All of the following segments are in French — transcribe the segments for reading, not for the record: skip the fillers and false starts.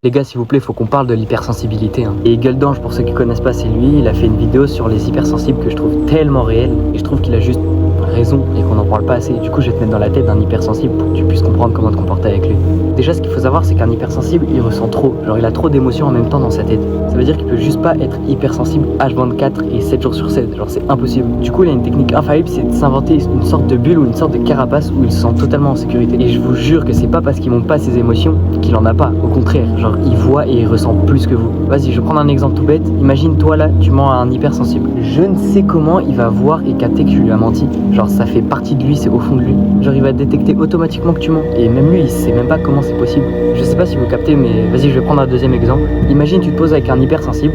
Les gars, s'il vous plaît, faut qu'on parle de l'hypersensibilité. Et Gueldange, pour ceux qui connaissent pas, c'est lui. Il a fait une vidéo sur les hypersensibles que je trouve tellement réelle. Et je trouve qu'il a juste raison et qu'on n'en parle pas assez. Du coup, je vais te mettre dans la tête d'un hypersensible pour que tu puisses comprendre comment te comporter avec lui. Déjà, ce qu'il faut savoir, c'est qu'un hypersensible, il ressent trop. Genre, il a trop d'émotions en même temps dans sa tête. Ça veut dire qu'il peut juste pas être hypersensible H24 et 7 jours sur 7. Genre, c'est impossible. Du coup, il a une technique infaillible, c'est de s'inventer une sorte de bulle ou une sorte de carapace où il se sent totalement en sécurité. Et je vous jure que c'est pas parce qu'il montre pas ses émotions qu'il en a pas. Au contraire, genre, il voit et il ressent plus que vous. Vas-y, je vais prendre un exemple tout bête. Imagine, toi là, tu mens à un hypersensible. Je ne sais comment il va voir et capter que tu lui as menti. Genre, ça fait partie de lui, c'est au fond de lui. Genre, il va détecter automatiquement que tu mens. Et même lui, il sait même pas comment c'est possible. Je sais pas si vous captez, mais vas-y, je vais prendre un deuxième exemple. Imagine, tu te poses avec un hypersensible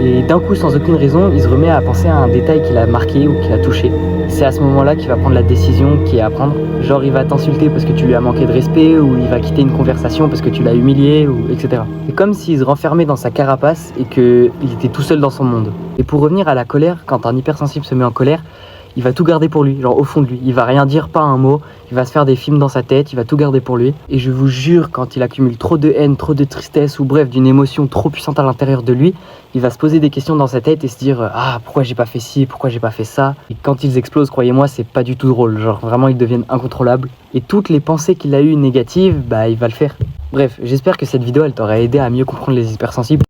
et d'un coup, sans aucune raison, il se remet à penser à un détail qu'il a marqué ou qu'il a touché. C'est à ce moment-là qu'il va prendre la décision qui est à prendre. Genre, il va t'insulter parce que tu lui as manqué de respect, ou il va quitter une conversation parce que tu l'as humilié, ou etc. C'est comme s'il se renfermait dans sa carapace et qu'il était tout seul dans son monde. Et pour revenir à la colère, quand un hypersensible se met en colère, il va tout garder pour lui, genre au fond de lui. Il va rien dire, pas un mot. Il va se faire des films dans sa tête, il va tout garder pour lui. Et je vous jure, quand il accumule trop de haine, trop de tristesse, ou bref, d'une émotion trop puissante à l'intérieur de lui, il va se poser des questions dans sa tête et se dire « Ah, pourquoi j'ai pas fait ci, pourquoi j'ai pas fait ça ?» Et quand ils explosent, croyez-moi, c'est pas du tout drôle. Genre vraiment, ils deviennent incontrôlables. Et toutes les pensées qu'il a eues négatives, bah il va le faire. Bref, j'espère que cette vidéo, elle t'aura aidé à mieux comprendre les hypersensibles.